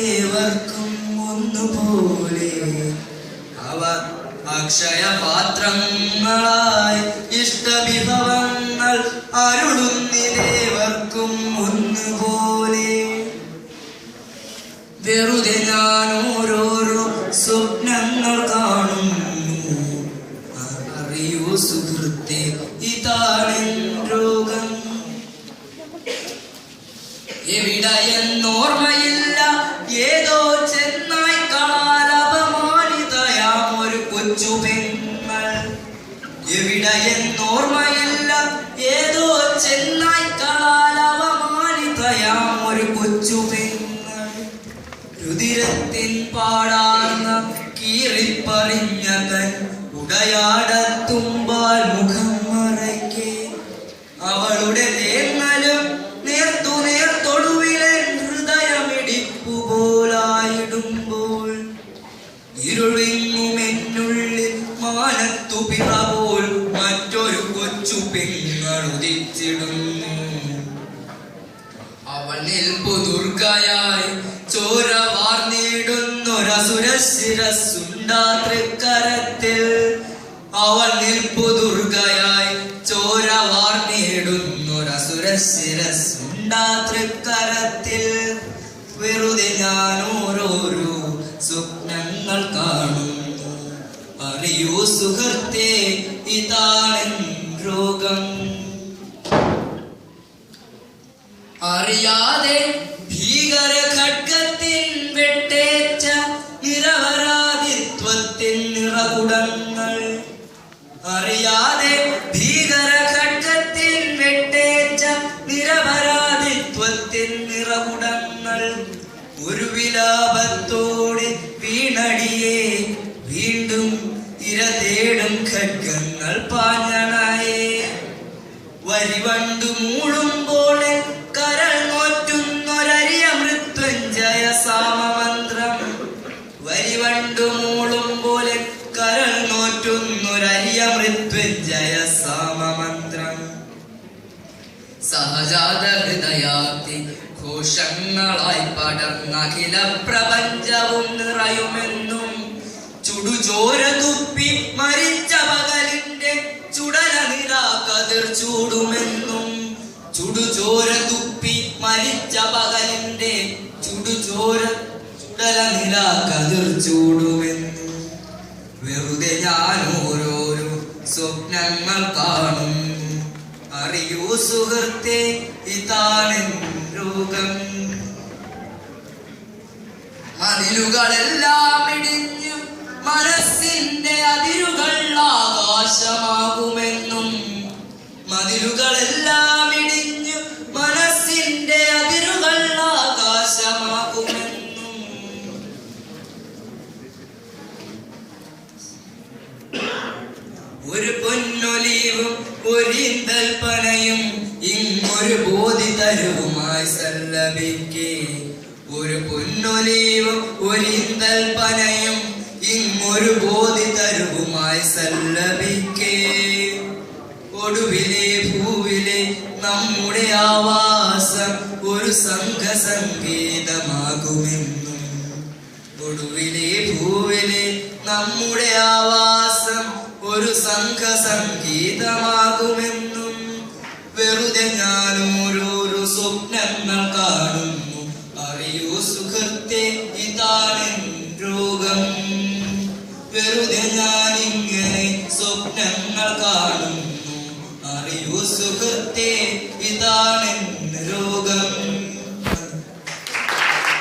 ഏവർക്കും ഒന്നുപോലെ അവർ അക്ഷയപാത്രങ്ങളായി ഇഷ്ടവിഭവങ്ങൾ അരുളുന്നിതേവർക്കും ഒന്നുപോലെ. വെറുതെ ഞാൻ ഓരോരോ സ്വപ്നങ്ങൾ കാണുന്നു, അറിയൂ സുഹൃത്തെ ഇതാണെൻ രോഗം. എവിടെയെന്നോർമ്മയില്ല ഏതോ ചെന്നായി കാലപമാനിതയാം ഒരു കൊച്ചു പെങ്ങൾ. എവിടെയെന്നോർമ്മയില്ല ഏതോ ചെന്നായി കാലപമാനിതയാം ഒരു കൊച്ചു പെങ്ങൾ. രുതിരത്തിൻ പാടാർന്ന കീറിപ്പറിഞ്ഞ കൻ ഉടയാടത്തുമ്പാൽ മുഖം മറയ്ക്കെ അവളുടെ തേങ്ങലും നേർത്തു നേർത്തൊടുവിലെ ഹൃദയമിടിപ്പുപോലായിടുമ്പോൾ ഇരുളിങ്ങുമെന്നുള്ളിൽ മാനത്തു പിറപോൽ മറ്റൊരു കൊച്ചു പെങ്ങൾ ഉദിച്ചിടുന്നു. അവൾ നിൽപ്പു ദുർഗയായി ചോര വാർന്നിടുന്നൊരസുരശിരസ്സുണ്ടാ തൃക്കരത്തിൽ. അവൾ നിൽപ്പു ദുർഗയായി ചോര വാർന്നിടുന്നൊരസുരശിരസ്സുണ്ടാ തൃക്കരത്തിൽ. വെറുതെ ഞാൻ ഓരോരോ സ്വപ്നങ്ങൾ കാണുന്നു, അറിയൂ സുഹൃത്തെ ഇതാണെൻ രോഗം. അറിയാതെ ഭീകര ഖഡ്ഗത്തിൻ വെട്ടേറ്റ നിരപരാധിത്വത്തിൻ നിറകുടങ്ങൾ. അറിയാതെ ഭീകര ഖഡ്ഗത്തിൻ വെട്ടേറ്റ നിരപരാധിത്വത്തിൻ നിറകുടങ്ങൾ. ഒരു വിലാപത്തോടെ വീണടിയെ വീണ്ടും ഇര തേടും ഖഡ്ഗങ്ങൾ പാഞ്ഞണയെ. വരിവണ്ടു മൂളുമ്പോൾ കരൾ നോറ്റുന്നൊരരിയ മൃത്യുഞ്ജയ സാമമന്ത്രം. വരിവണ്ടു മൂളുമ്പോൾ കരൾ നോറ്റുന്നൊരരിയ മൃത്യുഞ്ജയ സാമമന്ത്രം. സഹജാത ഹൃദയാത്തി ഘോഷങ്ങളായി പടർന്ന അഖില പ്രപഞ്ചവും നിറയുമെന്നും ചുടുചോര തുപ്പി മരിച്ച പകലിന്റെ ചുടല നിലാകതിർ ചൂടുമെന്നും. ചുടുചോര തുപ്പി മരിച്ച പകലിന്റെ ചുടല നിലാകതിർ ചൂടുമെന്നും. വെറുതെ ഞാൻ ഓരോരോ സ്വപ്നങ്ങൾ കാണുന്നു, അറിയൂ സുഹൃത്തെ ഇതാണെൻ രോഗം. മതിലുകളെല്ലാം ഇടിഞ്ഞു മനസ്സിന്റെ അതിരുകൾ ആകാശമാകുമെന്നും. മതിലുകളെല്ലാം ഇടിഞ്ഞു മനസ്സിന്റെ അതിരുകൾ ആകാശമാകുമെന്നും. ഒരു പൊന്നൊലിവും ഒരിന്തൽപ്പനയും ഇങ്ങൊരു ബോധി തരുവുമായി സല്ലപിക്കേ. ഒരു പൊന്നൊലിവും ഒരിന്തൽപ്പനയും ഇങ്ങൊരു ബോധി തരുവുമായി സല്ലപിക്കേ. ഒടുവിലെ ഭൂവിലെ നമ്മുടെ ആവാസം ഒരു സംഘസംഗീതമാകുമെന്നും. ഒടുവിലെ ഭൂവിലെ നമ്മുടെ ആവാസം ഒരു സംഘസംഗീതമാകുമെന്നും. വെറുതെ ഞാൻ ഓരോരോ സ്വപ്നങ്ങൾ കാണുന്നു, അറിയൂ സുഹൃത്തെ ഇതാണെൻ രോഗം. വെറുതെ ഞാൻ ഇങ്ങനെ സ്വപ്നങ്ങൾ കാണുന്നു, അറിയൂ സുഹൃത്തെ ഇതാണ്